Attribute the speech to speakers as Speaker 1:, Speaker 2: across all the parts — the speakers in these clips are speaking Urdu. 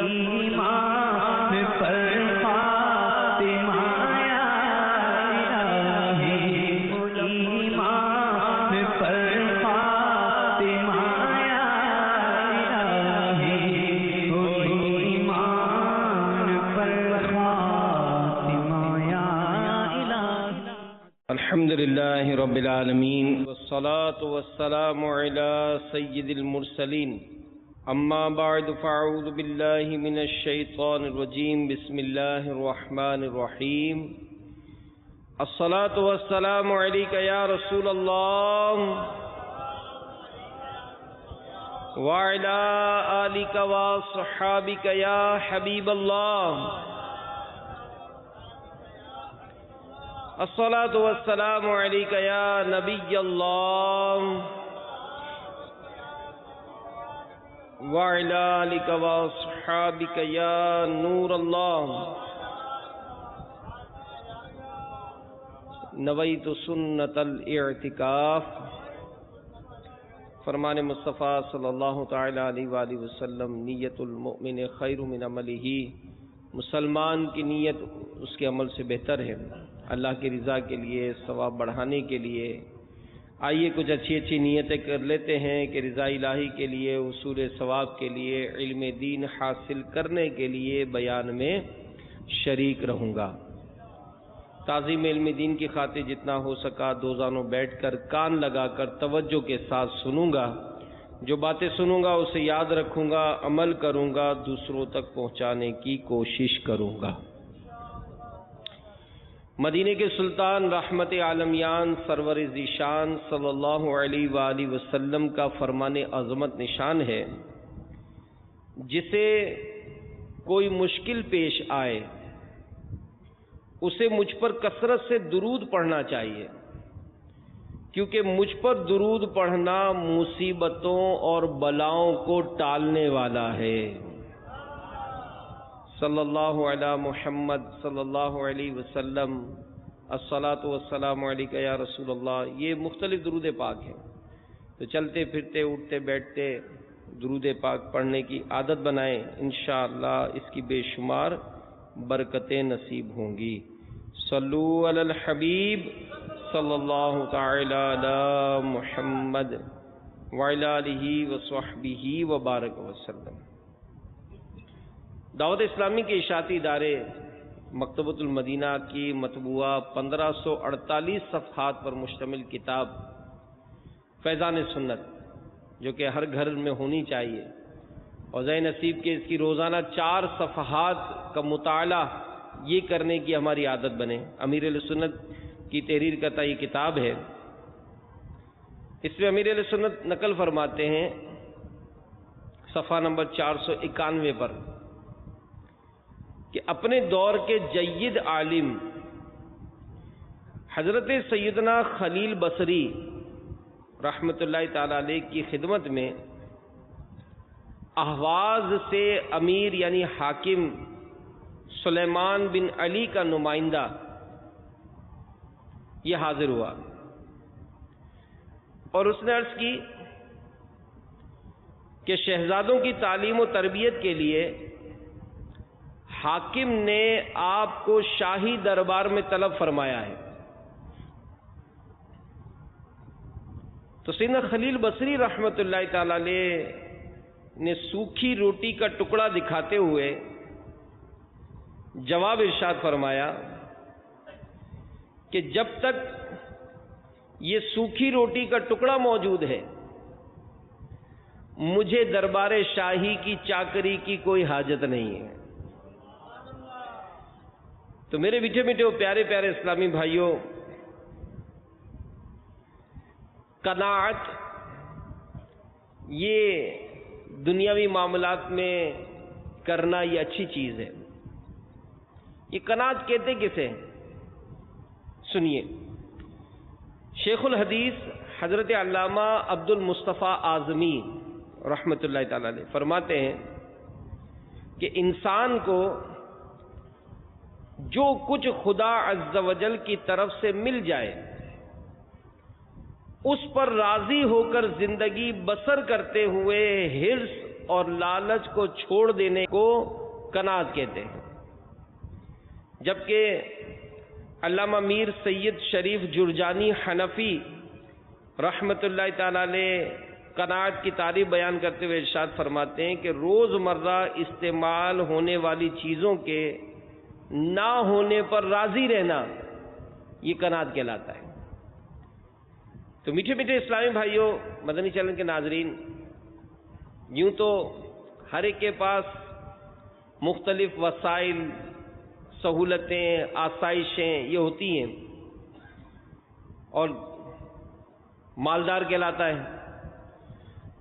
Speaker 1: ایمان پر خاتمہ یا الہی، ایمان پر خاتمہ یا الہی، ایمان پر خاتمہ یا الہی۔
Speaker 2: الحمد للہ رب العالمین والصلاة والسلام علی سید المرسلین، اما بعد فاعوذ باللہ من الشیطان الرجیم، بسم اللہ الرحمن الرحیم۔ الصلاة والسلام علیک یا رسول اللہ وعلی آلک وصحابک یا حبیب اللہ۔ الصلاة والسلام علیک یا نبی اللہ وعلی آلک وصحابک یا نور اللہ۔ نویت سنت الاعتکاف، فرمان مصطفیٰ صلی اللہ تعالی علیہ وآلہ وسلم، نیت المؤمن خیر من عملہ، مسلمان کی نیت اس کے عمل سے بہتر ہے۔ اللہ کی رضا کے لیے، ثواب بڑھانے کے لیے آئیے کچھ اچھی اچھی نیتیں کر لیتے ہیں کہ رضا الہی کے لیے، حصول ثواب کے لیے، علم دین حاصل کرنے کے لیے بیان میں شریک رہوں گا۔ تعظیم علم دین کی خاطر جتنا ہو سکا دو زانوں بیٹھ کر کان لگا کر توجہ کے ساتھ سنوں گا، جو باتیں سنوں گا اسے یاد رکھوں گا، عمل کروں گا، دوسروں تک پہنچانے کی کوشش کروں گا۔ مدینے کے سلطان رحمت عالمیان سرور ذیشان صلی اللہ علیہ وآلہ وسلم کا فرمان عظمت نشان ہے، جسے کوئی مشکل پیش آئے اسے مجھ پر کثرت سے درود پڑھنا چاہیے، کیونکہ مجھ پر درود پڑھنا مصیبتوں اور بلاؤں کو ٹالنے والا ہے۔ صلی اللہ علی محمد صلی اللہ علیہ وسلم، الصلاۃ والسلام علیک یا رسول اللہ، یہ مختلف درود پاک ہیں، تو چلتے پھرتے اٹھتے بیٹھتے درود پاک پڑھنے کی عادت بنائیں، انشاءاللہ اس کی بے شمار برکتیں نصیب ہوں گی۔ صلو علی الحبیب صلی اللہ تعالی علی محمد وعلی آلہ وصحبہ وبارک وسلم۔ دعوت اسلامی کے اشاعتی ادارے مکتبۃ المدینہ کی مطبوعہ 1548 صفحات پر مشتمل کتاب فیضان سنت، جو کہ ہر گھر میں ہونی چاہیے، اور ذہن نصیب کے اس کی روزانہ 4 صفحات کا مطالعہ یہ کرنے کی ہماری عادت بنے۔ امیر اہل سنت کی تحریر کرتا یہ کتاب ہے، اس میں امیر اہل سنت نقل فرماتے ہیں صفحہ نمبر 491 پر کہ اپنے دور کے جید عالم حضرت سیدنا خلیل بصری رحمۃ اللہ تعالی علیہ کی خدمت میں اہواز سے امیر یعنی حاکم سلیمان بن علی کا نمائندہ یہ حاضر ہوا، اور اس نے عرض کی کہ شہزادوں کی تعلیم و تربیت کے لیے حاکم نے آپ کو شاہی دربار میں طلب فرمایا ہے۔ تو سیدنا خلیل بصری رحمۃ اللہ تعالی علیہ نے سوکھی روٹی کا ٹکڑا دکھاتے ہوئے جواب ارشاد فرمایا کہ جب تک یہ سوکھی روٹی کا ٹکڑا موجود ہے مجھے دربار شاہی کی چاکری کی کوئی حاجت نہیں ہے۔ تو میرے میٹھے میٹھے پیارے پیارے اسلامی بھائیوں، قناعت یہ دنیاوی معاملات میں کرنا یہ اچھی چیز ہے۔ یہ قناعت کہتے کسے ہیں؟ سنیے، شیخ الحدیث حضرت علامہ عبد المصطفیٰ اعظمی رحمۃ اللہ تعالی علیہ فرماتے ہیں کہ انسان کو جو کچھ خدا عز و جل کی طرف سے مل جائے اس پر راضی ہو کر زندگی بسر کرتے ہوئے حرص اور لالچ کو چھوڑ دینے کو قناعت کہتے ہیں، جبکہ علامہ میر سید شریف جرجانی حنفی رحمۃ اللہ تعالی علیہ قناعت کی تعریف بیان کرتے ہوئے ارشاد فرماتے ہیں کہ روزمرہ استعمال ہونے والی چیزوں کے نہ ہونے پر راضی رہنا یہ قناعت کہلاتا ہے۔ تو میٹھے میٹھے اسلامی بھائیوں، مدنی چینل کے ناظرین، یوں تو ہر ایک کے پاس مختلف وسائل، سہولتیں، آسائشیں یہ ہوتی ہیں اور مالدار کہلاتا ہے۔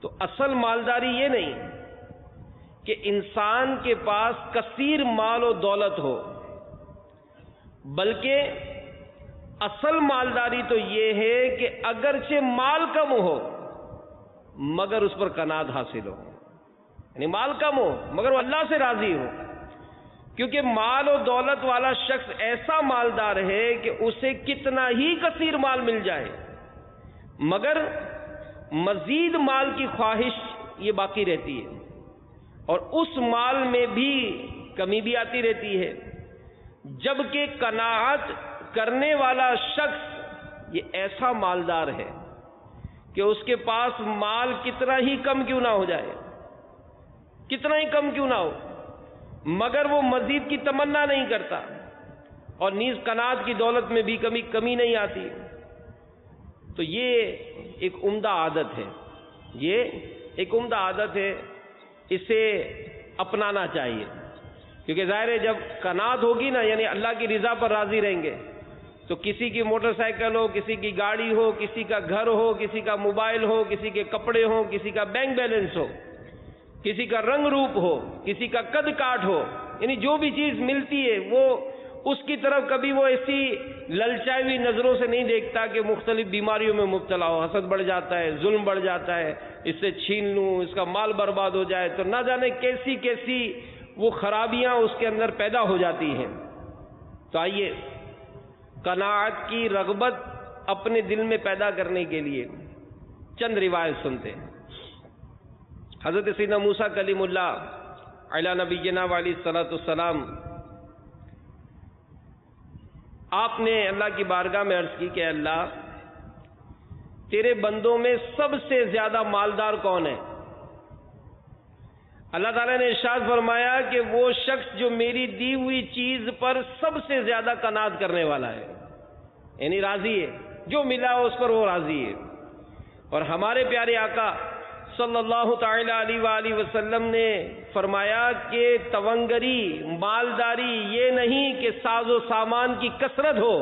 Speaker 2: تو اصل مالداری یہ نہیں کہ انسان کے پاس کثیر مال و دولت ہو، بلکہ اصل مالداری تو یہ ہے کہ اگرچہ مال کم ہو مگر اس پر قناعت حاصل ہو، یعنی مال کم ہو مگر وہ اللہ سے راضی ہو، کیونکہ مال و دولت والا شخص ایسا مالدار ہے کہ اسے کتنا ہی کثیر مال مل جائے مگر مزید مال کی خواہش یہ باقی رہتی ہے، اور اس مال میں بھی کمی بھی آتی رہتی ہے، جبکہ قناعت کرنے والا شخص یہ ایسا مالدار ہے کہ اس کے پاس مال کتنا ہی کم کیوں نہ ہو جائے، کتنا ہی کم کیوں نہ ہو، مگر وہ مزید کی تمنا نہیں کرتا، اور نیز قناعت کی دولت میں بھی کمی نہیں آتی۔ تو یہ ایک عمدہ عادت ہے، یہ ایک عمدہ عادت ہے، اسے اپنانا چاہیے، کیونکہ ظاہر ہے جب قناعت ہوگی نا، یعنی اللہ کی رضا پر راضی رہیں گے، تو کسی کی موٹر سائیکل ہو، کسی کی گاڑی ہو، کسی کا گھر ہو، کسی کا موبائل ہو، کسی کے کپڑے ہو، کسی کا بینک بیلنس ہو، کسی کا رنگ روپ ہو، کسی کا قد کاٹ ہو، یعنی جو بھی چیز ملتی ہے وہ اس کی طرف کبھی وہ ایسی للچائی ہوئی نظروں سے نہیں دیکھتا کہ مختلف بیماریوں میں مبتلا ہو، حسد بڑھ جاتا ہے، ظلم بڑھ جاتا ہے، اس سے چھین لوں، اس کا مال برباد ہو جائے، تو نہ جانے کیسی کیسی وہ خرابیاں اس کے اندر پیدا ہو جاتی ہیں۔ تو آئیے قناعت کی رغبت اپنے دل میں پیدا کرنے کے لیے چند روایت سنتے ہیں۔ حضرت سیدنا موسیٰ کلیم اللہ علی نبینا علیہ الصلوۃ والسلام، آپ نے اللہ کی بارگاہ میں عرض کی کہ اللہ، تیرے بندوں میں سب سے زیادہ مالدار کون ہے؟ اللہ تعالیٰ نے ارشاد فرمایا کہ وہ شخص جو میری دی ہوئی چیز پر سب سے زیادہ قناعت کرنے والا ہے، یعنی راضی ہے، جو ملا اس پر وہ راضی ہے۔ اور ہمارے پیارے آقا صلی اللہ تعالی علیہ وآلہ وسلم نے فرمایا کہ تونگری، مالداری یہ نہیں کہ ساز و سامان کی کثرت ہو،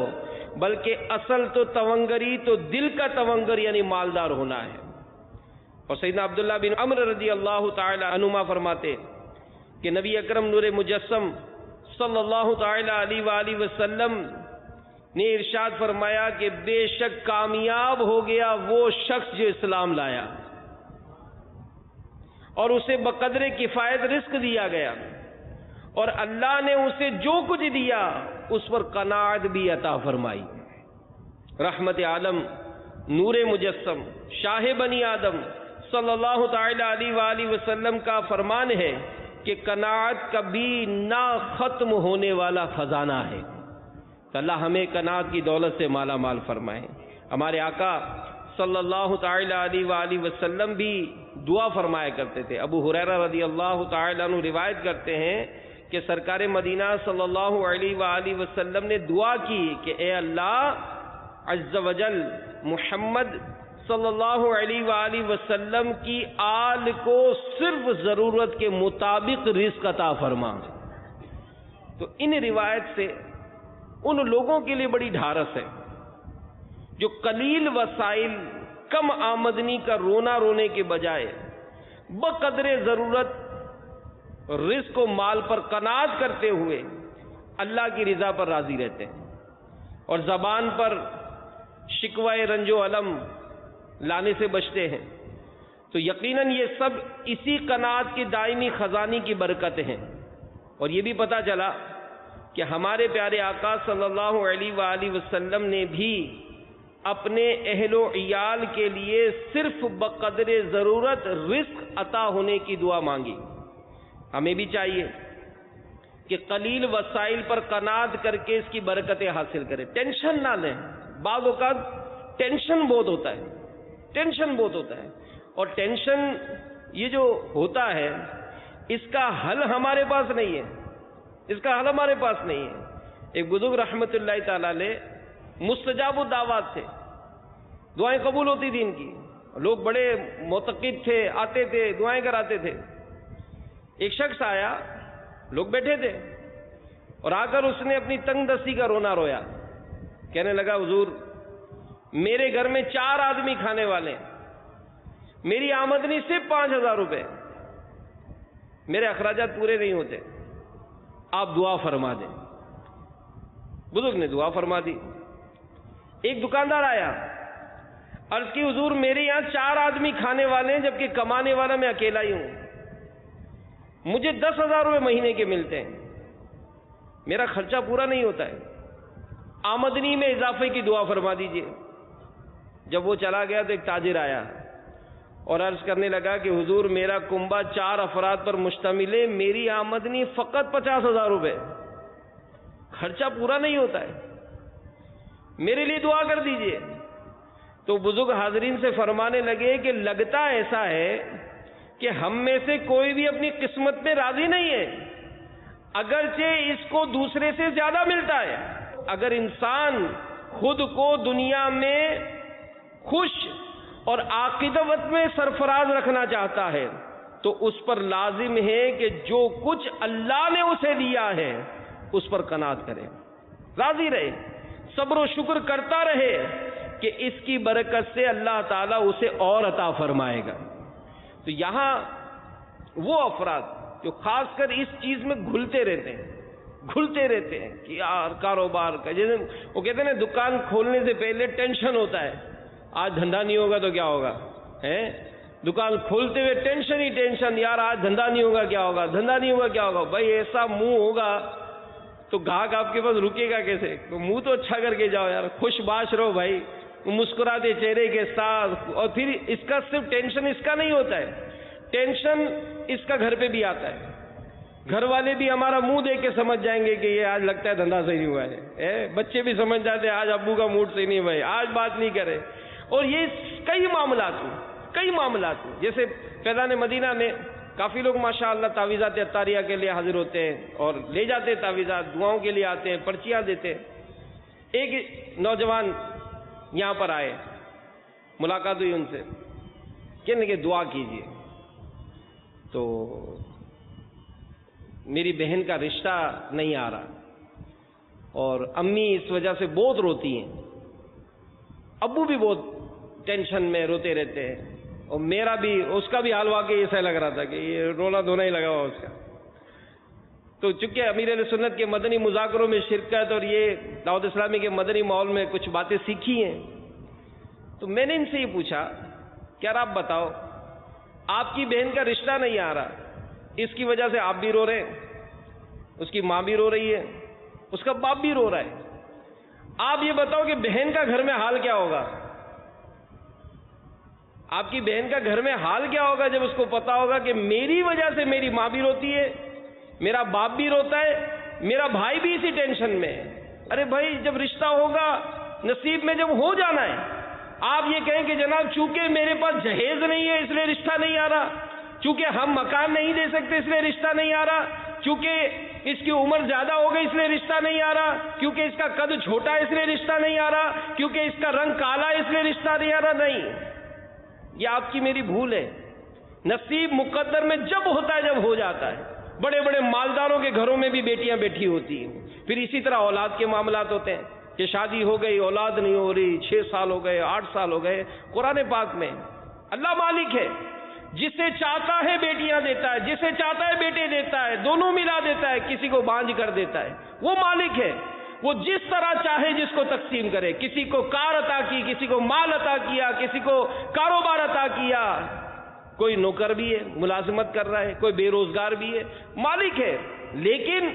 Speaker 2: بلکہ اصل تو تونگری تو دل کا تونگر یعنی مالدار ہونا ہے۔ اور سیدنا عبداللہ بن عمرو رضی اللہ تعالی عنہما فرماتے کہ نبی اکرم نور مجسم صلی اللہ تعالی علیہ وآلہ وسلم نے ارشاد فرمایا کہ بے شک کامیاب ہو گیا وہ شخص جو اسلام لایا اور اسے بقدر کفایت رزق دیا گیا، اور اللہ نے اسے جو کچھ دیا اس پر قناعت بھی عطا فرمائی۔ رحمت عالم، نور مجسم، شاہ بنی آدم صلی اللہ تعالی علیہ وآلہ وسلم کا فرمان ہے کہ قناعت کبھی نہ ختم ہونے والا خزانہ ہے۔ تو اللہ ہمیں قناعت کی دولت سے مالا مال فرمائے۔ ہمارے آقا صلی اللہ تعالی علیہ وآلہ وسلم بھی دعا فرمایا کرتے تھے۔ ابو ہریرہ رضی اللہ تعالی عنہ روایت کرتے ہیں کہ سرکار مدینہ صلی اللہ علیہ وآلہ وسلم نے دعا کی کہ اے اللہ عز و جل، محمد صلی اللہ علیہ وآلہ وسلم کی آل کو صرف ضرورت کے مطابق رزق عطا فرما۔ تو ان روایت سے ان لوگوں کے لیے بڑی ڈھارس ہے جو قلیل وسائل، کم آمدنی کا رونا رونے کے بجائے بقدر ضرورت رزق و مال پر قناعت کرتے ہوئے اللہ کی رضا پر راضی رہتے ہیں، اور زبان پر شکوہ رنج و علم لانے سے بچتے ہیں۔ تو یقیناً یہ سب اسی قناعت کی دائمی خزانی کی برکت ہیں۔ اور یہ بھی پتہ چلا کہ ہمارے پیارے آقا صلی اللہ علیہ وآلہ وسلم نے بھی اپنے اہل و عیال کے لیے صرف بقدر ضرورت رزق عطا ہونے کی دعا مانگی۔ ہمیں بھی چاہیے کہ قلیل وسائل پر قناعت کر کے اس کی برکتیں حاصل کرے. ٹینشن نہ لیں. بعض اوقات ٹینشن بہت ہوتا ہے, ٹینشن بہت ہوتا ہے, اور ٹینشن یہ جو ہوتا ہے اس کا حل ہمارے پاس نہیں ہے, اس کا حل ہمارے پاس نہیں ہے. ایک بزرگ رحمت اللہ تعالی علیہ مستجاب الدعوات تھے, دعائیں قبول ہوتی تھی ان کی, لوگ بڑے معتقد تھے, آتے تھے, دعائیں کراتے تھے. ایک شخص آیا, لوگ بیٹھے تھے, اور آ کر اس نے اپنی تنگ دستی کا رونا رویا. کہنے لگا حضور میرے گھر میں 4 آدمی کھانے والے ہیں, میری آمدنی صرف 5,000 روپے, میرے اخراجات پورے نہیں ہوتے, آپ دعا فرما دیں. بزرگ نے دعا فرما دی. ایک دکاندار آیا, عرض کی حضور میرے یہاں 4 آدمی کھانے والے ہیں جبکہ کمانے والا میں اکیلا ہی ہوں, مجھے 10,000 روپے مہینے کے ملتے ہیں, میرا خرچہ پورا نہیں ہوتا ہے, آمدنی میں اضافے کی دعا فرما دیجئے. جب وہ چلا گیا تو ایک تاجر آیا اور عرض کرنے لگا کہ حضور میرا کنبہ 4 افراد پر مشتمل ہے, میری آمدنی فقط 50,000 روپے, خرچہ پورا نہیں ہوتا ہے, میرے لیے دعا کر دیجئے. تو بزرگ حاضرین سے فرمانے لگے کہ لگتا ایسا ہے کہ ہم میں سے کوئی بھی اپنی قسمت میں راضی نہیں ہے, اگرچہ اس کو دوسرے سے زیادہ ملتا ہے. اگر انسان خود کو دنیا میں خوش اور عاقبت میں سرفراز رکھنا چاہتا ہے تو اس پر لازم ہے کہ جو کچھ اللہ نے اسے دیا ہے اس پر قناعت کرے, راضی رہے, صبر و شکر کرتا رہے کہ اس کی برکت سے اللہ تعالیٰ اسے اور عطا فرمائے گا. تو یہاں وہ افراد جو خاص کر اس چیز میں گھلتے رہتے ہیں کہ یار کاروبار کا, جیسے وہ کہتے ہیں نا دکان کھولنے سے پہلے ٹینشن ہوتا ہے, آج دھندا نہیں ہوگا تو کیا ہوگا, دکان کھولتے ہوئے ٹینشن ہی ٹینشن, یار آج دھندا نہیں ہوگا کیا ہوگا, دھندا نہیں ہوگا کیا ہوگا. بھائی ایسا منہ ہوگا تو گاہک آپ کے پاس رکے گا کیسے؟ تو منہ تو اچھا کر کے جاؤ یار, خوش باش رہو بھائی, مسکراتے چہرے کے ساتھ. اور پھر اس کا صرف ٹینشن اس کا نہیں ہوتا ہے, ٹینشن اس کا گھر پہ بھی آتا ہے. گھر والے بھی ہمارا منہ دیکھ کے سمجھ جائیں گے کہ یہ آج لگتا ہے دھندا صحیح نہیں ہوا ہے. بچے بھی سمجھ جاتے ہیں آج ابو کا موڈ صحیح نہیں ہوا ہے, آج بات نہیں کرے. اور یہ کئی معاملات ہیں. جیسے فیضان مدینہ میں کافی لوگ ماشاءاللہ تعویذات عطاریہ کے لیے حاضر ہوتے ہیں اور لے جاتے ہیں تعویذات, دعاؤں کے لیے آتے ہیں, پرچیاں دیتے ہیں. ایک نوجوان یہاں پر آئے, ملاقات ہوئی ان سے, کہنے کہ دعا کیجیے. تو میری بہن کا رشتہ نہیں آ رہا اور امی اس وجہ سے بہت روتی ہیں, ابو بھی بہت ٹینشن میں روتے رہتے ہیں, اور میرا بھی, اس کا بھی حال واقعی ایسا لگ رہا تھا کہ یہ رونا دھونا ہی لگا ہوا اس کا. تو چونکہ امیر اہل سنت کے مدنی مذاکروں میں شرکت اور یہ دعوت اسلامی کے مدنی ماحول میں کچھ باتیں سیکھی ہیں, تو میں نے ان سے یہ پوچھا کہ یار آپ بتاؤ, آپ کی بہن کا رشتہ نہیں آ رہا, اس کی وجہ سے آپ بھی رو رہے ہیں, اس کی ماں بھی رو رہی ہے, اس کا باپ بھی رو رہا ہے. آپ یہ بتاؤ کہ بہن کا گھر میں حال کیا ہوگا, آپ کی بہن کا گھر میں حال کیا ہوگا جب اس کو پتا ہوگا کہ میری وجہ سے میری ماں بھی روتی ہے, میرا باپ بھی روتا ہے, میرا بھائی بھی اسی ٹینشن میں ہے. ارے بھائی جب رشتہ ہوگا, نصیب میں جب ہو جانا ہے, آپ یہ کہیں کہ جناب چونکہ میرے پاس جہیز نہیں ہے اس لیے رشتہ نہیں آ رہا, چونکہ ہم مکان نہیں دے سکتے اس لیے رشتہ نہیں آ رہا, چونکہ اس کی عمر زیادہ ہو گئی اس لیے رشتہ نہیں آ رہا, کیونکہ اس کا قد چھوٹا ہے اس لیے رشتہ نہیں آ رہا, کیونکہ اس کا رنگ کالا ہے اس لیے رشتہ نہیں آ رہا. نہیں, یہ آپ کی میری بھول ہے. نصیب مقدر میں جب ہوتا ہے جب ہو جاتا ہے. بڑے بڑے مالداروں کے گھروں میں بھی بیٹیاں بیٹھی ہوتی ہیں. پھر اسی طرح اولاد کے معاملات ہوتے ہیں کہ شادی ہو گئی, اولاد نہیں ہو رہی, 6 سال ہو گئے, 8 سال ہو گئے. قرآن پاک میں اللہ مالک ہے, جسے چاہتا ہے بیٹیاں دیتا ہے, جسے چاہتا ہے بیٹے دیتا ہے, دونوں ملا دیتا ہے, کسی کو بانجھ کر دیتا ہے. وہ مالک ہے, وہ جس طرح چاہے جس کو تقسیم کرے. کسی کو کار عطا کی, کسی کو مال عطا کیا, کسی کو کاروبار عطا کیا. کوئی نوکر بھی ہے, ملازمت کر رہا ہے, کوئی بے روزگار بھی ہے, مالک ہے. لیکن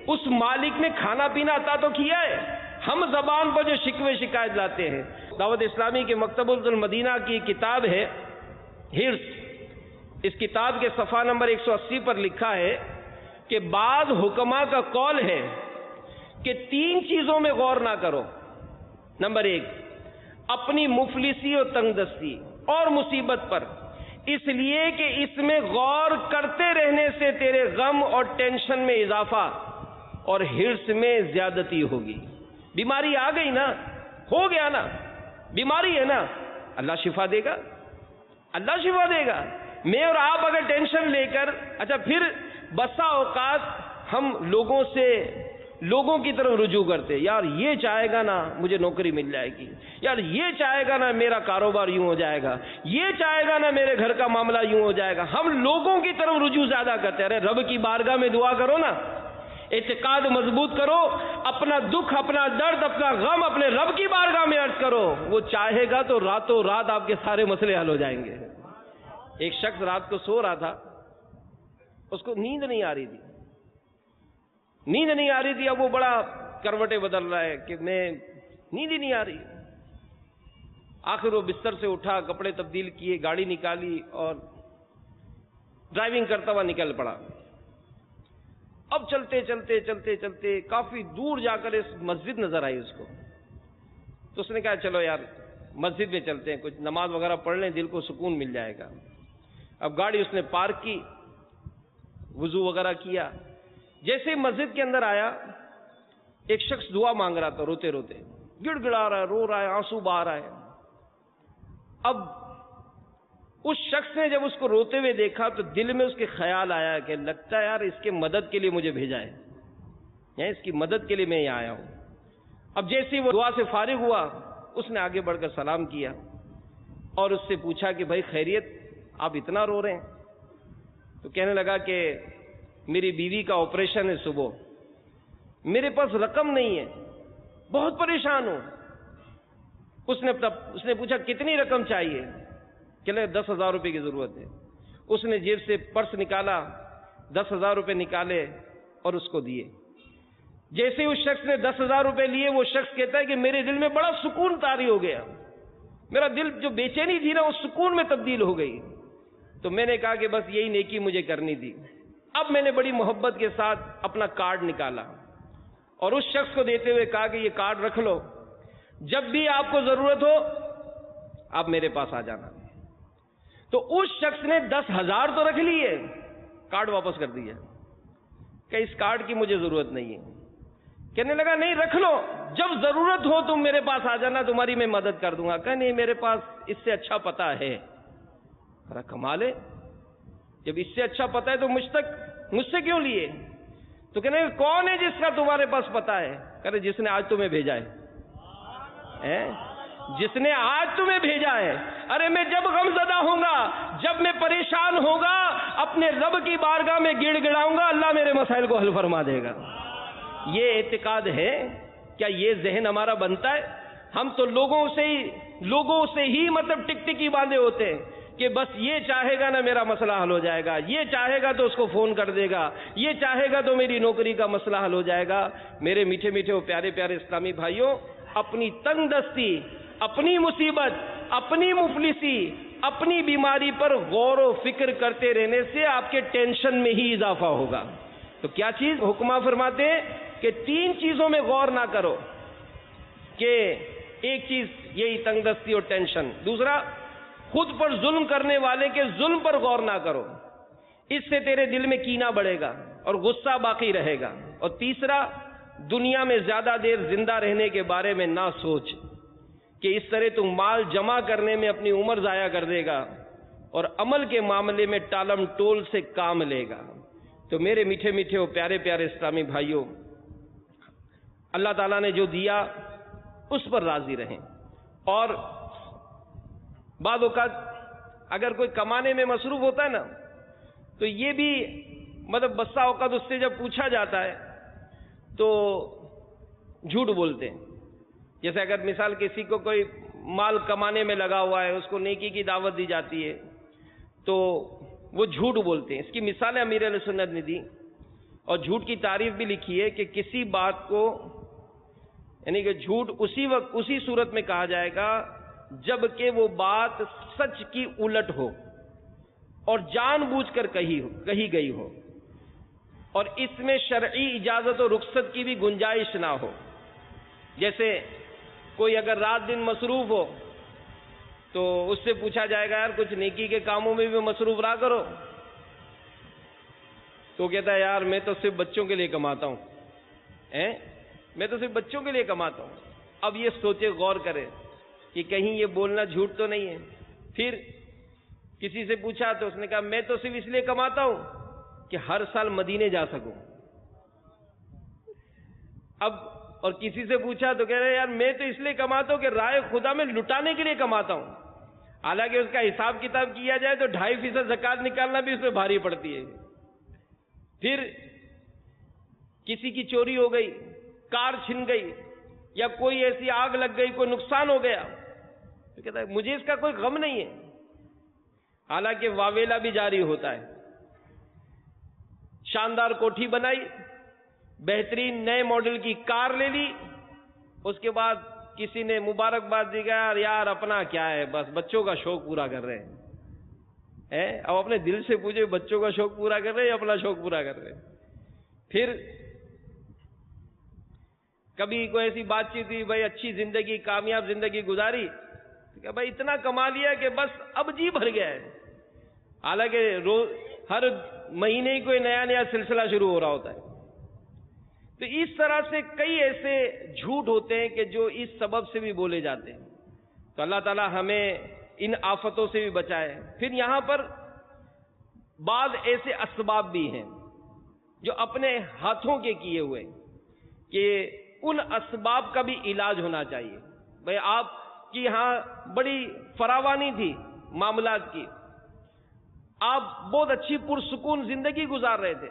Speaker 2: اس مالک نے کھانا پینا عطا تو کیا ہے. ہم زبان پر جو شکوے شکایت لاتے ہیں. دعوت اسلامی کے مکتبۃ المدینہ کی کتاب ہے ہرس, اس کتاب کے صفحہ نمبر 180 پر لکھا ہے کہ بعض حکما کا قول ہے کہ 3 چیزوں میں غور نہ کرو. نمبر 1، اپنی مفلسی اور تنگ دستی اور مصیبت پر، اس لیے کہ اس میں غور کرتے رہنے سے تیرے غم اور ٹینشن میں اضافہ اور ہرس میں زیادتی ہوگی. بیماری آ گئی نا، ہو گیا نا، بیماری ہے نا، اللہ شفا دے گا، اللہ شفا دے گا. میں اور آپ اگر ٹینشن لے کر، اچھا پھر بسا اوقات ہم لوگوں کی طرف رجوع کرتے، یار یہ چاہے گا نا مجھے نوکری مل جائے گی، یار یہ چاہے گا نا میرا کاروبار یوں ہو جائے گا، یہ چاہے گا نا میرے گھر کا معاملہ یوں ہو جائے گا. ہم لوگوں کی طرف رجوع زیادہ کرتے ہیں. ارے رب کی بارگاہ میں دعا کرو نا، اعتقاد مضبوط کرو، اپنا دکھ، اپنا درد، اپنا غم اپنے رب کی بارگاہ میں عرض کرو. وہ چاہے گا تو راتوں رات آپ کے سارے مسئلے حل ہو جائیں گے. ایک شخص رات کو سو رہا تھا، اس کو نیند نہیں آ رہی تھی. اب وہ بڑا کروٹیں بدل رہا ہے کہ میں نیند ہی نہیں آ رہی. آخر وہ بستر سے اٹھا، کپڑے تبدیل کیے، گاڑی نکالی اور ڈرائیونگ کرتا ہوا نکل پڑا. اب چلتے کافی دور جا کر اس مسجد نظر آئی اس کو. تو اس نے کہا چلو یار مسجد میں چلتے ہیں، کچھ نماز وغیرہ پڑھ لیں، دل کو سکون مل جائے گا. اب گاڑی اس نے پارک کی، وضو وغیرہ کیا. جیسے ہی مسجد کے اندر آیا، ایک شخص دعا مانگ رہا تھا، روتے روتے گڑ گڑا رہا ہے، رو رہا ہے، آنسو بہا رہا ہے. اب اس شخص نے جب اس کو روتے ہوئے دیکھا تو دل میں اس کے خیال آیا کہ لگتا ہے یار اس کے مدد کے لیے مجھے بھیجا ہے، یا اس کی مدد کے لیے میں یہاں آیا ہوں. اب جیسے وہ دعا سے فارغ ہوا، اس نے آگے بڑھ کر سلام کیا اور اس سے پوچھا کہ بھائی خیریت، آپ اتنا رو رہے ہیں؟ تو کہنے لگا کہ میری بیوی کا آپریشن ہے صبح، میرے پاس رقم نہیں ہے، بہت پریشان ہوں. اس نے پوچھا کتنی رقم چاہیے؟ کہ 10,000 روپے کی ضرورت ہے. اس نے جیب سے پرس نکالا، 10,000 روپے نکالے اور اس کو دیے. جیسے ہی اس شخص نے 10,000 روپے لیے، وہ شخص کہتا ہے کہ میرے دل میں بڑا سکون طاری ہو گیا، میرا دل جو بے چینی تھی نا وہ سکون میں تبدیل ہو گئی. تو میں نے کہا کہ بس یہی نیکی مجھے کرنی تھی. اب میں نے بڑی محبت کے ساتھ اپنا کارڈ نکالا اور اس شخص کو دیتے ہوئے کہا کہ یہ کارڈ رکھ لو، جب بھی آپ کو ضرورت ہو آپ میرے پاس آ جانا. تو اس شخص نے 10,000 تو رکھ لیے، کارڈ واپس کر دیا کہ اس کارڈ کی مجھے ضرورت نہیں ہے. کہنے لگا نہیں رکھ لو، جب ضرورت ہو تم میرے پاس آ جانا، تمہاری میں مدد کر دوں گا. کہ نہیں میرے پاس اس سے اچھا پتہ ہے. کمال ہے، جب اس سے اچھا پتہ ہے تو مجھ سے کیوں لیے؟ تو کہنے لگا کون ہے جس کا تمہارے پاس پتہ ہے؟ کہتے جس نے آج تمہیں بھیجا ہے، جس نے آج تمہیں بھیجا ہے. ارے میں جب غم زدہ ہوں گا، جب میں پریشان ہوگا، اپنے رب کی بارگاہ میں گڑ گڑاؤں گا، اللہ میرے مسائل کو حل فرما دے گا. یہ اعتقاد ہے. کیا یہ ذہن ہمارا بنتا ہے؟ ہم تو لوگوں سے ہی مطلب ٹک ٹکی باندھے ہوتے ہیں کہ بس یہ چاہے گا نا میرا مسئلہ حل ہو جائے گا، یہ چاہے گا تو اس کو فون کر دے گا، یہ چاہے گا تو میری نوکری کا مسئلہ حل ہو جائے گا. میرے میٹھے میٹھے اور پیارے پیارے اسلامی بھائیوں، اپنی تنگ دستی، اپنی مصیبت، اپنی مفلسی، اپنی بیماری پر غور و فکر کرتے رہنے سے آپ کے ٹینشن میں ہی اضافہ ہوگا. تو کیا چیز حکمہ فرماتے ہیں کہ 3 چیزوں میں غور نہ کرو، کہ ایک چیز یہی تنگ دستی اور ٹینشن. دوسرا، خود پر ظلم کرنے والے کے ظلم پر غور نہ کرو، اس سے تیرے دل میں کینہ بڑھے گا اور غصہ باقی رہے گا. اور تیسرا، دنیا میں زیادہ دیر زندہ رہنے کے بارے میں نہ سوچ کہ اس طرح تم مال جمع کرنے میں اپنی عمر ضائع کر دے گا اور عمل کے معاملے میں ٹالم ٹول سے کام لے گا. تو میرے میٹھے میٹھے اور پیارے پیارے اسلامی بھائیوں، اللہ تعالیٰ نے جو دیا اس پر راضی رہیں. اور بعض اوقات اگر کوئی کمانے میں مصروف ہوتا ہے نا، تو یہ بھی مطلب بسا اوقات اس سے جب پوچھا جاتا ہے تو جھوٹ بولتے ہیں. جیسے اگر مثال کسی کو کوئی مال کمانے میں لگا ہوا ہے، اس کو نیکی کی دعوت دی جاتی ہے تو وہ جھوٹ بولتے ہیں. اس کی مثالیں امیر علیہ سنت نے دی اور جھوٹ کی تعریف بھی لکھی ہے کہ کسی بات کو، یعنی کہ جھوٹ اسی وقت اسی صورت میں کہا جائے گا جب کہ وہ بات سچ کی الٹ ہو اور جان بوجھ کر کہی گئی ہو. اور اس میں شرعی اجازت و رخصت کی بھی گنجائش نہ ہو. جیسے کوئی اگر رات دن مصروف ہو تو اس سے پوچھا جائے گا یار کچھ نیکی کے کاموں میں بھی مصروف رہا کرو، تو کہتا ہے یار میں تو صرف بچوں کے لیے کماتا ہوں، میں تو صرف بچوں کے لیے کماتا ہوں. اب یہ سوچے، غور کرے کہ کہیں یہ بولنا جھوٹ تو نہیں ہے. پھر کسی سے پوچھا تو اس نے کہا میں تو صرف اس لیے کماتا ہوں کہ ہر سال مدینے جا سکوں. اب اور کسی سے پوچھا تو کہہ رہے یار میں تو اس لیے کماتا ہوں کہ راہ خدا میں لٹانے کے لیے کماتا ہوں. حالانکہ اس کا حساب کتاب کیا جائے تو 2.5% زکوٰۃ نکالنا بھی اس میں بھاری پڑتی ہے. پھر کسی کی چوری ہو گئی، کار چھن گئی، یا کوئی ایسی آگ لگ گئی، کوئی نقصان ہو گیا، تو کہتا ہے مجھے اس کا کوئی غم نہیں ہے، حالانکہ واویلا بھی جاری ہوتا ہے. شاندار کوٹھی بنائی، بہترین نئے ماڈل کی کار لے لی، اس کے بعد کسی نے مبارکباد دی گیا یار اپنا کیا ہے بس بچوں کا شوق پورا کر رہے ہیں. اب اپنے دل سے پوچھے بچوں کا شوق پورا کر رہے ہیں یا اپنا شوق پورا کر رہے ہیں؟ پھر کبھی کوئی ایسی بات چیت ہوئی، بھائی اچھی زندگی، کامیاب زندگی گزاری، کہ بھائی اتنا کما لیا کہ بس اب جی بھر گیا ہے. حالانکہ ہر مہینے ہی کوئی نیا سلسلہ شروع ہو رہا ہوتا ہے. تو اس طرح سے کئی ایسے جھوٹ ہوتے ہیں کہ جو اس سبب سے بھی بولے جاتے ہیں. تو اللہ تعالی ہمیں ان آفتوں سے بھی بچائے. پھر یہاں پر بعض ایسے اسباب بھی ہیں جو اپنے ہاتھوں کے کیے ہوئے، کہ ان اسباب کا بھی علاج ہونا چاہیے. بھئی آپ کی یہاں بڑی فراوانی تھی معاملات کی، آپ بہت اچھی پرسکون زندگی گزار رہے تھے،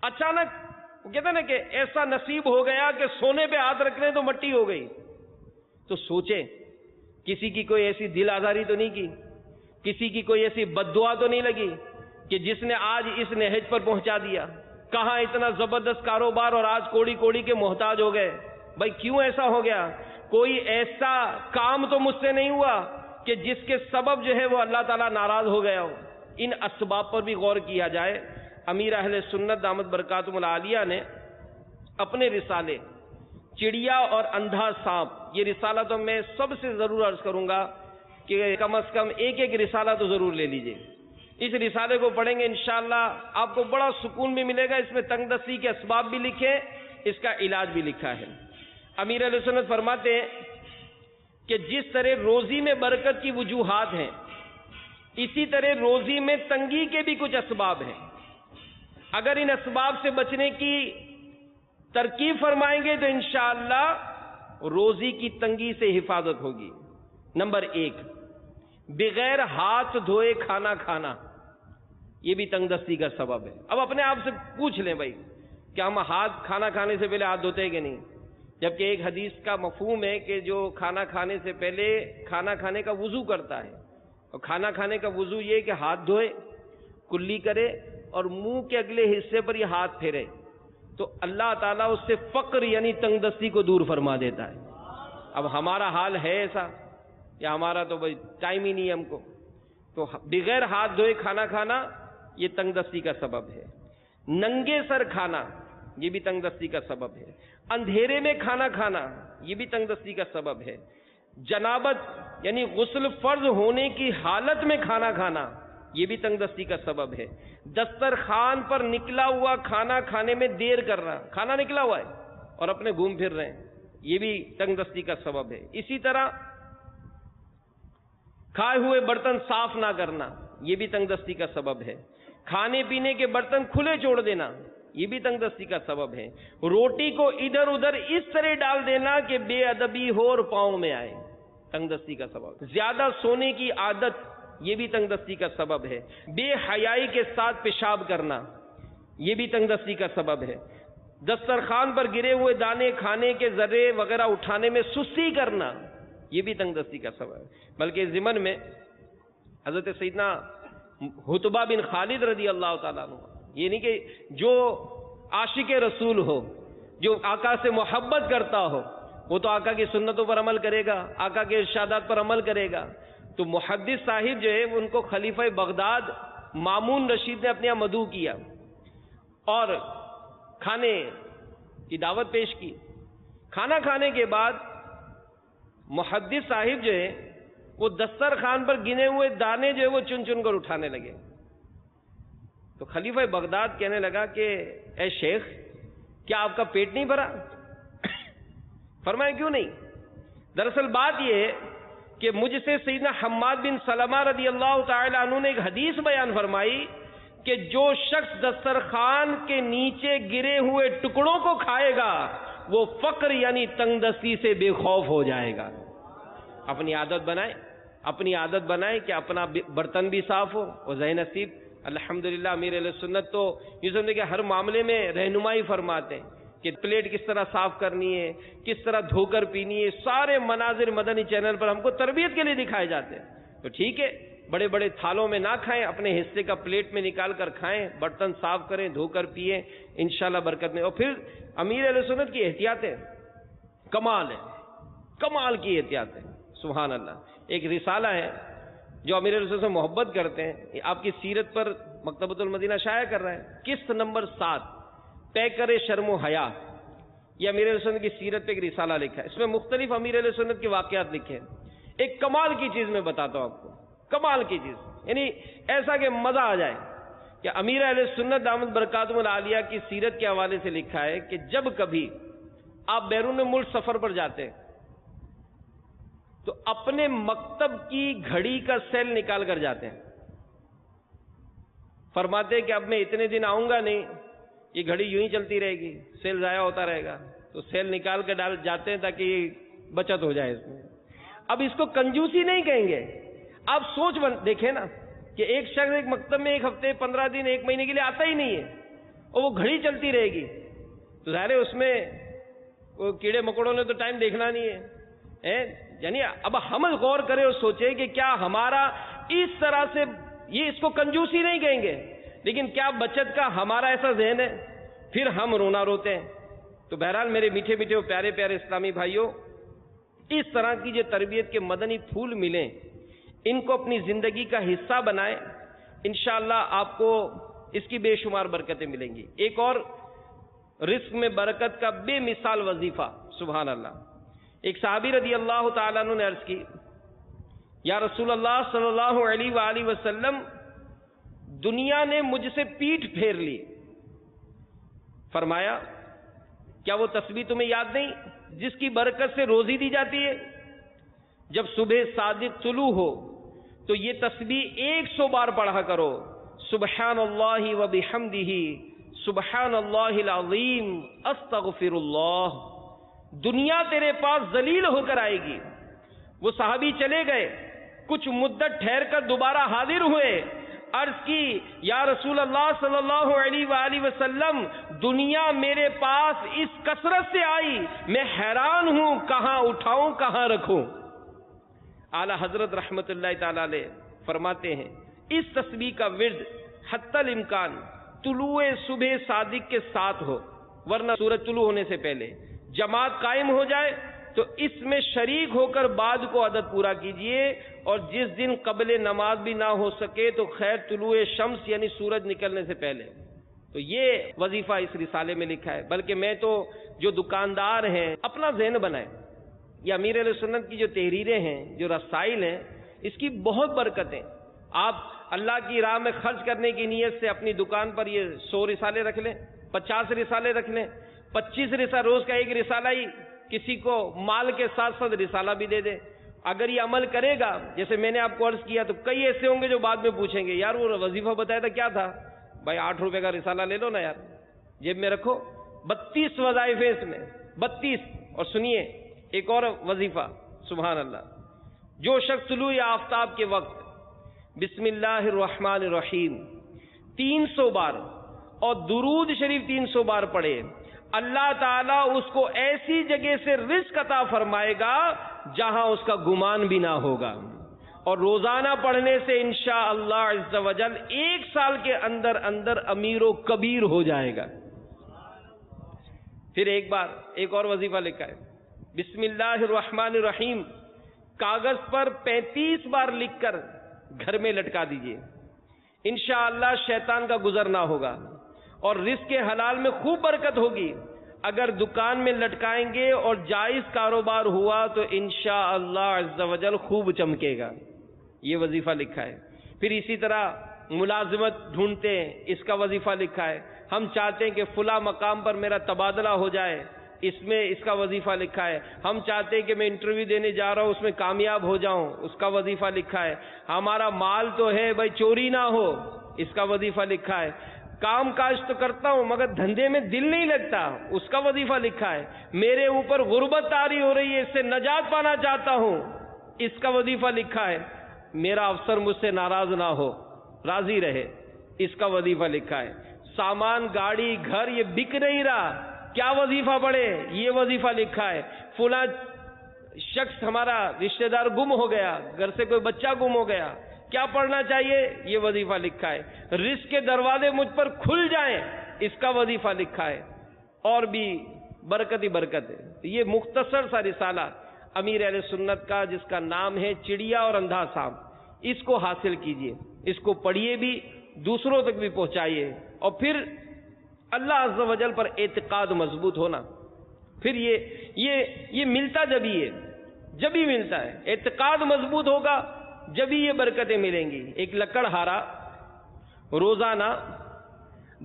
Speaker 2: اچانک وہ کہتے ہیں نا کہ ایسا نصیب ہو گیا کہ سونے پہ ہاتھ رکھ رہے تو مٹی ہو گئی. تو سوچیں کسی کی کوئی ایسی دل آزاری تو نہیں کی، کسی کی کوئی ایسی بد دعا تو نہیں لگی کہ جس نے آج اس نہج پر پہنچا دیا. کہاں اتنا زبردست کاروبار اور آج کوڑی کوڑی کے محتاج ہو گئے. بھائی کیوں ایسا ہو گیا؟ کوئی ایسا کام تو مجھ سے نہیں ہوا کہ جس کے سبب جو ہے وہ اللہ تعالیٰ ناراض ہو گیا ہو. ان اسباب پر بھی غور کیا جائے. امیر اہل سنت دامت برکاتہم العالیہ نے اپنے رسالے چڑیا اور اندھا سانپ، یہ رسالہ تو میں سب سے ضرور عرض کروں گا کہ کم از کم ایک رسالہ تو ضرور لے لیجئے. اس رسالے کو پڑھیں گے انشاءاللہ آپ کو بڑا سکون بھی ملے گا. اس میں تنگ دستی کے اسباب بھی لکھے، اس کا علاج بھی لکھا ہے. امیر اہل سنت فرماتے ہیں کہ جس طرح روزی میں برکت کی وجوہات ہیں، اسی طرح روزی میں تنگی کے بھی کچھ اسباب ہیں. اگر ان اسباب سے بچنے کی ترکیب فرمائیں گے تو انشاءاللہ روزی کی تنگی سے حفاظت ہوگی. نمبر 1، بغیر ہاتھ دھوئے کھانا کھانا، یہ بھی تنگ دستی کا سبب ہے. اب اپنے آپ سے پوچھ لیں بھائی کہ ہم کھانا کھانے سے پہلے ہاتھ دھوتے ہیں کہ نہیں؟ جبکہ ایک حدیث کا مفہوم ہے کہ جو کھانا کھانے سے پہلے کھانا کھانے کا وضو کرتا ہے، اور کھانا کھانے کا وضو یہ کہ ہاتھ دھوئے، کلی کرے اور منہ کے اگلے حصے پر یہ ہاتھ پھیرے، تو اللہ تعالیٰ اس سے فقر یعنی تنگ دستی کو دور فرما دیتا ہے. اب ہمارا حال ہے ایسا یا ہمارا تو بھائی ٹائم ہی نہیں ہے ہم کو. تو بغیر ہاتھ دھوئے کھانا کھانا یہ تنگ دستی کا سبب ہے. ننگے سر کھانا یہ بھی تنگ دستی کا سبب ہے. اندھیرے میں کھانا کھانا یہ بھی تنگ دستی کا سبب ہے. جنابت یعنی غسل فرض ہونے کی حالت میں کھانا کھانا یہ بھی تنگ دستی کا سبب ہے. دسترخوان پر نکلا ہوا کھانا کھانے میں دیر کرنا، کھانا نکلا ہوا ہے اور اپنے گھوم پھر رہے ہیں، یہ بھی تنگ دستی کا سبب ہے. اسی طرح کھائے ہوئے برتن صاف نہ کرنا یہ بھی تنگ دستی کا سبب ہے. کھانے پینے کے برتن کھلے چھوڑ دینا یہ بھی تنگ دستی کا سبب ہے. روٹی کو ادھر ادھر اس طرح ڈال دینا کہ بے ادبی ہو اور پاؤں میں آئے، تنگ دستی کا سبب. زیادہ سونے کی عادت یہ بھی تنگ دستی کا سبب ہے. بے حیائی کے ساتھ پیشاب کرنا یہ بھی تنگ دستی کا سبب ہے. دسترخوان پر گرے ہوئے دانے کھانے کے ذرے وغیرہ اٹھانے میں سستی کرنا یہ بھی تنگ دستی کا سبب ہے. بلکہ ضمن میں حضرت سیدنا حتبہ بن خالد رضی اللہ تعالیٰ عنہ، یہ نہیں کہ جو عاشق رسول ہو، جو آقا سے محبت کرتا ہو، وہ تو آقا کی سنتوں پر عمل کرے گا، آقا کے ارشادات پر عمل کرے گا. تو محدث صاحب جو ہے ان کو خلیفہ بغداد مامون رشید نے اپنے یہاں مدعو کیا. اور کھانے کی دعوت پیش کی. کھانا کھانے کے بعد محدث صاحب جو ہے وہ دسترخوان پر گنے ہوئے دانے جو ہے وہ چن چن کر اٹھانے لگے. تو خلیفہ بغداد کہنے لگا کہ اے شیخ، کیا آپ کا پیٹ نہیں بھرا؟ فرمایا کیوں نہیں؟ دراصل بات یہ ہے کہ مجھ سے سیدنا حماد بن سلمہ رضی اللہ تعالی عنہ نے ایک حدیث بیان فرمائی کہ جو شخص دسترخوان کے نیچے گرے ہوئے ٹکڑوں کو کھائے گا وہ فقر یعنی تنگ دستی سے بے خوف ہو جائے گا. اپنی عادت بنائیں کہ اپنا برتن بھی صاف ہو. اور ذہن نصیب الحمدللہ امیر اہل سنت تو یہ سمجھے کہ ہر معاملے میں رہنمائی فرماتے ہیں کہ پلیٹ کس طرح صاف کرنی ہے، کس طرح دھو کر پینی ہے. سارے مناظر مدنی چینل پر ہم کو تربیت کے لیے دکھائے جاتے ہیں. تو ٹھیک ہے، بڑے بڑے تھالوں میں نہ کھائیں، اپنے حصے کا پلیٹ میں نکال کر کھائیں، برتن صاف کریں، دھو کر پیئیں، انشاءاللہ برکت میں. اور پھر امیر اہل سنت کی احتیاطیں کمال ہے، کمال کی احتیاط ہے. سبحان اللہ. ایک رسالہ ہے جو امیر اہل سنت سے محبت کرتے ہیں، آپ کی سیرت پر مکتبۃ المدینہ شائع کر رہا ہے. قسط نمبر 7 طے کرے شرم و حیا، یہ امیر اہل سنت کی سیرت پہ ایک رسالہ لکھا ہے. اس میں مختلف امیر اہل سنت کے واقعات لکھے ہیں. ایک کمال کی چیز میں بتاتا ہوں آپ کو، کمال کی چیز، یعنی ایسا کہ مزہ آ جائے. کہ امیر اہل سنت دامت برکاتہم العالیہ کی سیرت کے حوالے سے لکھا ہے کہ جب کبھی آپ بیرون ملک سفر پر جاتے ہیں تو اپنے مکتب کی گھڑی کا سیل نکال کر جاتے ہیں. فرماتے ہیں کہ اب میں اتنے دن آؤں گا نہیں، یہ گھڑی یوں ہی چلتی رہے گی، سیل ضائع ہوتا رہے گا. تو سیل نکال کر ڈال جاتے ہیں تاکہ بچت ہو جائے اس میں. اب اس کو کنجوسی نہیں کہیں گے. آپ سوچ دیکھیں نا کہ ایک شخص ایک مکتب میں 1 ہفتے 15 دن 1 مہینے کے لیے آتا ہی نہیں ہے اور وہ گھڑی چلتی رہے گی، تو ظاہر ہے اس میں وہ کیڑے مکوڑوں نے تو ٹائم دیکھنا نہیں ہے. یعنی اب ہم غور کریں اور سوچیں کہ کیا ہمارا اس طرح سے، یہ اس کو کنجوسی نہیں کہیں گے، لیکن کیا بچت کا ہمارا ایسا ذہن ہے؟ پھر ہم رونا روتے ہیں. تو بہرحال میرے میٹھے میٹھے اور پیارے پیارے اسلامی بھائیوں، اس طرح کی جو تربیت کے مدنی پھول ملیں، ان کو اپنی زندگی کا حصہ بنائیں. انشاءاللہ آپ کو اس کی بے شمار برکتیں ملیں گی. ایک اور رزق میں برکت کا بے مثال وظیفہ، سبحان اللہ. ایک صحابی رضی اللہ تعالیٰ عنہ نے عرض کی، یا رسول اللہ صلی اللہ علیہ وآلہ وسلم، دنیا نے مجھ سے پیٹھ پھیر لی. فرمایا کیا وہ تسبیح تمہیں یاد نہیں جس کی برکت سے روزی دی جاتی ہے؟ جب صبح صادق طلوع ہو تو یہ تسبیح 100 بار پڑھا کرو، سبحان اللہ و بحمدہ سبحان اللہ العظیم استغفر اللہ. دنیا تیرے پاس ذلیل ہو کر آئے گی. وہ صحابی چلے گئے، کچھ مدت ٹھہر کر دوبارہ حاضر ہوئے. عرض کی یا رسول اللہ صلی اللہ علیہ وآلہ وسلم، دنیا میرے پاس اس کثرت سے آئی، میں حیران ہوں، کہاں اٹھاؤں کہاں رکھوں. اعلی حضرت رحمت اللہ تعالی علیہ فرماتے ہیں اس تسبیح کا ورد حتی الامکان طلوع صبح صادق کے ساتھ ہو، ورنہ سورج طلوع ہونے سے پہلے جماعت قائم ہو جائے تو اس میں شریک ہو کر بعد کو عدد پورا کیجئے. اور جس دن قبل نماز بھی نہ ہو سکے تو خیر طلوع شمس یعنی سورج نکلنے سے پہلے. تو یہ وظیفہ اس رسالے میں لکھا ہے. بلکہ میں تو جو دکاندار ہیں اپنا ذہن بنائیں، یہ امیر اہل سنت کی جو تحریریں ہیں، جو رسائل ہیں، اس کی بہت برکتیں. آپ اللہ کی راہ میں خرچ کرنے کی نیت سے اپنی دکان پر یہ 100 رسالے رکھ لیں، 50 رسالے رکھ لیں، 25 رسالہ، روز کا 1 رسالہ ہی کسی کو مال کے ساتھ ساتھ رسالہ بھی دے دیں. اگر یہ عمل کرے گا، جیسے میں نے آپ کو عرض کیا، تو کئی ایسے ہوں گے جو بعد میں پوچھیں گے یار وہ وظیفہ بتایا تھا کیا تھا؟ بھائی 8 روپے کا رسالہ لے لو نا یار، جیب میں رکھو. 32 وظائف ہیں اس میں، 32. اور سنیے ایک اور وظیفہ، سبحان اللہ. جو شخص طلوع آفتاب کے وقت بسم اللہ الرحمن الرحیم 300 بار اور درود شریف 300 بار پڑھے، اللہ تعالیٰ اس کو ایسی جگہ سے رزق عطا فرمائے گا جہاں اس کا گمان بھی نہ ہوگا. اور روزانہ پڑھنے سے انشاءاللہ عز و جل 1 سال کے اندر اندر امیر و کبیر ہو جائے گا. پھر ایک اور وظیفہ لکھا ہے، بسم اللہ الرحمن الرحیم کاغذ پر 35 بار لکھ کر گھر میں لٹکا دیجئے. انشاءاللہ شیطان کا گزر نہ ہوگا اور رزق کے حلال میں خوب برکت ہوگی. اگر دکان میں لٹکائیں گے اور جائز کاروبار ہوا تو انشاءاللہ عز و جل خوب چمکے گا. یہ وظیفہ لکھا ہے. پھر اسی طرح ملازمت ڈھونڈتے ہیں، اس کا وظیفہ لکھا ہے. ہم چاہتے ہیں کہ فلاں مقام پر میرا تبادلہ ہو جائے، اس میں اس کا وظیفہ لکھا ہے. ہم چاہتے ہیں کہ میں انٹرویو دینے جا رہا ہوں، اس میں کامیاب ہو جاؤں، اس کا وظیفہ لکھا ہے. ہمارا مال تو ہے بھائی، چوری نہ ہو، اس کا وظیفہ لکھا ہے. کام کاج تو کرتا ہوں مگر دھندے میں دل نہیں لگتا، اس کا وظیفہ لکھا ہے. میرے اوپر غربت طاری ہو رہی ہے، اس سے نجات پانا چاہتا ہوں، اس کا وظیفہ لکھا ہے. میرا افسر مجھ سے ناراض نہ ہو، راضی رہے، اس کا وظیفہ لکھا ہے. سامان، گاڑی، گھر یہ بک نہیں رہا، کیا وظیفہ پڑھے، یہ وظیفہ لکھا ہے. فلاں شخص ہمارا رشتہ دار گم ہو گیا، گھر سے کوئی بچہ گم ہو گیا، کیا پڑھنا چاہیے، یہ وظیفہ لکھا ہے. رزق کے دروازے مجھ پر کھل جائیں، اس کا وظیفہ لکھا ہے. اور بھی برکت ہی برکت ہے. یہ مختصر سا رسالہ امیر اہل سنت کا، جس کا نام ہے چڑیا اور اندھا سانپ، اس کو حاصل کیجئے، اس کو پڑھیے بھی، دوسروں تک بھی پہنچائیے. اور پھر اللہ عز و جل پر اعتقاد مضبوط ہونا. پھر یہ ملتا جب ہی ملتا ہے. اعتقاد مضبوط ہوگا جب ہی یہ برکتیں ملیں گی. ایک لکڑہارا روزانہ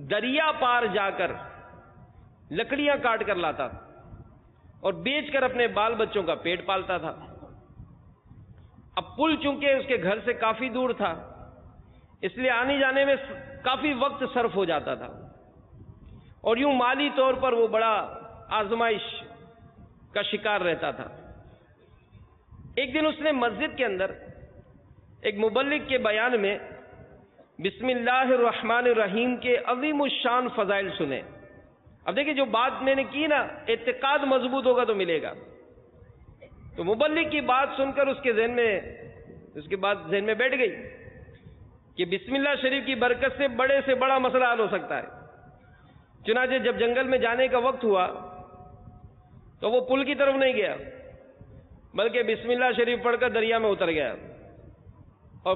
Speaker 2: دریا پار جا کر لکڑیاں کاٹ کر لاتا تھا اور بیچ کر اپنے بال بچوں کا پیٹ پالتا تھا. اب پل چونکہ اس کے گھر سے کافی دور تھا، اس لیے آنے جانے میں کافی وقت صرف ہو جاتا تھا، اور یوں مالی طور پر وہ بڑا آزمائش کا شکار رہتا تھا. ایک دن اس نے مسجد کے اندر ایک مبلغ کے بیان میں بسم اللہ الرحمن الرحیم کے عظیم الشان فضائل سنے. اب دیکھیں جو بات میں نے کی نا، اعتقاد مضبوط ہوگا تو ملے گا. تو مبلغ کی بات سن کر اس کے ذہن میں بیٹھ گئی کہ بسم اللہ شریف کی برکت سے بڑا مسئلہ حل ہو سکتا ہے. چنانچہ جب جنگل میں جانے کا وقت ہوا تو وہ پل کی طرف نہیں گیا، بلکہ بسم اللہ شریف پڑھ کر دریا میں اتر گیا اور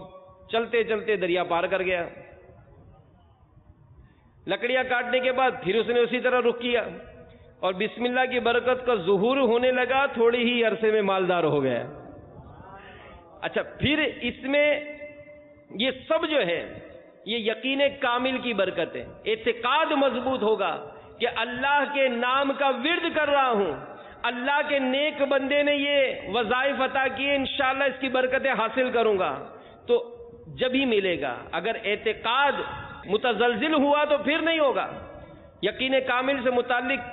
Speaker 2: چلتے چلتے دریا پار کر گیا. لکڑیاں کاٹنے کے بعد پھر اس نے اسی طرح رخ کیا اور بسم اللہ کی برکت کا ظہور ہونے لگا. تھوڑی ہی عرصے میں مالدار ہو گیا. اچھا، پھر اس میں یہ سب جو ہے یہ یقین کامل کی برکت ہے. اعتقاد مضبوط ہوگا کہ اللہ کے نام کا ورد کر رہا ہوں، اللہ کے نیک بندے نے یہ وظائف عطا کیے، انشاءاللہ اس کی برکتیں حاصل کروں گا، تو جب ہی ملے گا. اگر اعتقاد متزلزل ہوا تو پھر نہیں ہوگا. یقین کامل سے متعلق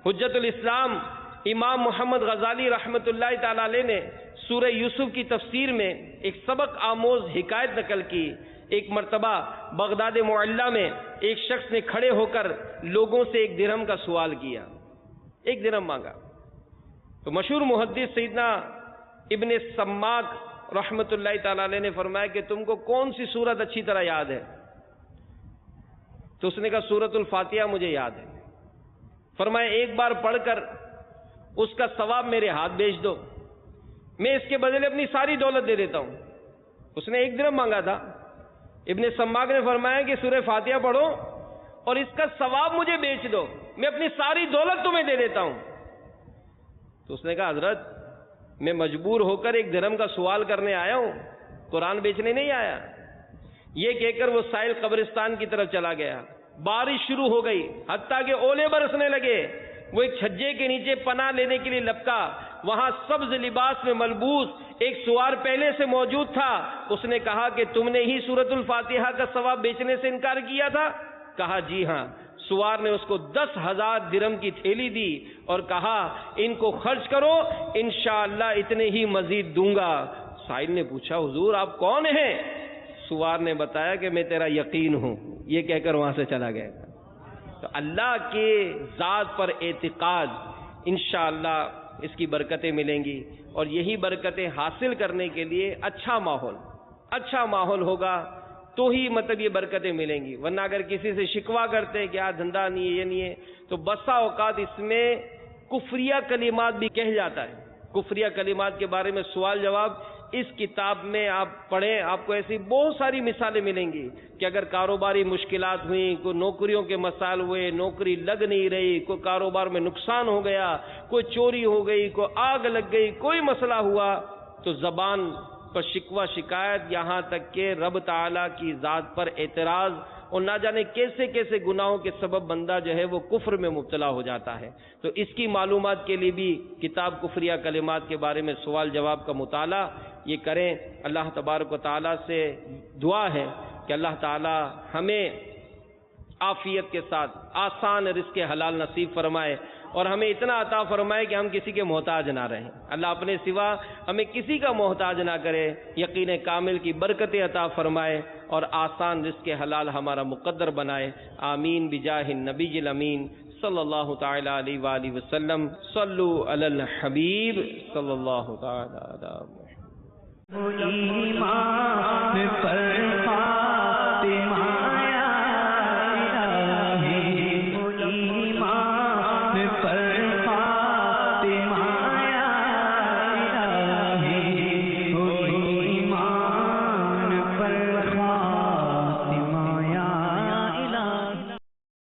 Speaker 2: حجت الاسلام امام محمد غزالی رحمۃ اللہ تعالی علیہ نے سورہ یوسف کی تفسیر میں ایک سبق آموز حکایت نقل کی. ایک مرتبہ بغداد معلیٰ میں ایک شخص نے کھڑے ہو کر لوگوں سے 1 درہم کا سوال کیا، 1 درہم مانگا. تو مشہور محدث سیدنا ابن سماک رحمۃ اللہ تعالی علیہ نے فرمایا کہ تم کو کون سی سورت اچھی طرح یاد ہے؟ تو اس نے کہا سورۃ الفاتحہ مجھے یاد ہے. فرمایا ایک بار پڑھ کر اس کا ثواب میرے ہاتھ بھیج دو، میں اس کے بدلے اپنی ساری دولت دے دیتا ہوں. اس نے 1 درہم مانگا تھا. ابن سماک نے فرمایا کہ سورہ فاتحہ پڑھو اور اس کا ثواب مجھے بیچ دو، میں اپنی ساری دولت تمہیں دے دیتا ہوں. تو اس نے کہا حضرت میں مجبور ہو کر 1 درہم کا سوال کرنے آیا ہوں، قرآن بیچنے نہیں آیا. یہ کہہ کر وہ سائل قبرستان کی طرف چلا گیا. بارش شروع ہو گئی، حتیٰ کہ اولے برسنے لگے. وہ ایک چھجے کے نیچے پناہ لینے کے لیے لپکا. وہاں سبز لباس میں ملبوس ایک سوار پہلے سے موجود تھا. اس نے کہا کہ تم نے ہی سورۃ الفاتحہ کا ثواب بیچنے سے انکار کیا تھا؟ کہا جی ہاں. سوار نے اس کو 10,000 درہم کی تھیلی دی اور کہا ان کو خرچ کرو، انشاءاللہ اتنے ہی مزید دوں گا. سائل نے پوچھا حضور آپ کون ہیں؟ سوار نے بتایا کہ میں تیرا یقین ہوں. یہ کہہ کر وہاں سے چلا گیا. تو اللہ کے ذات پر اعتقاد، انشاءاللہ اس کی برکتیں ملیں گی. اور یہی برکتیں حاصل کرنے کے لیے اچھا ماحول ہوگا تو ہی مطلب یہ برکتیں ملیں گی. ورنہ اگر کسی سے شکوہ کرتے کہ یار دھندا نہیں ہے، یہ نہیں ہے، تو بسا اوقات اس میں کفریہ کلمات بھی کہہ جاتا ہے. کفریہ کلمات کے بارے میں سوال جواب اس کتاب میں آپ پڑھیں، آپ کو ایسی بہت ساری مثالیں ملیں گی کہ اگر کاروباری مشکلات ہوئیں، کوئی نوکریوں کے مسائل ہوئے، نوکری لگ نہیں رہی، کوئی کاروبار میں نقصان ہو گیا، کوئی چوری ہو گئی، کوئی آگ لگ گئی، کوئی مسئلہ ہوا، تو زبان پر شکوہ شکایت، یہاں تک کہ رب تعالیٰ کی ذات پر اعتراض، اور نہ جانے کیسے کیسے گناہوں کے سبب بندہ جو ہے وہ کفر میں مبتلا ہو جاتا ہے۔ تو اس کی معلومات کے لیے بھی کتاب کفریہ کلمات کے بارے میں سوال جواب کا مطالعہ یہ کریں۔ اللہ تبارک و تعالیٰ سے دعا ہے کہ اللہ تعالیٰ ہمیں عافیت کے ساتھ آسان رزق حلال نصیب فرمائے، اور ہمیں اتنا عطا فرمائے کہ ہم کسی کے محتاج نہ رہیں۔ اللہ اپنے سوا ہمیں کسی کا محتاج نہ کرے، یقین کامل کی برکتیں عطا فرمائے، اور آسان رزق حلال ہمارا مقدر بنائے۔ آمین بجاہ النبی الامین صلی اللہ تعالی علیہ وآلہ وسلم۔ صلو علی الحبیب صلی اللہ تعالی علیہ وسلم۔
Speaker 1: ایمان پر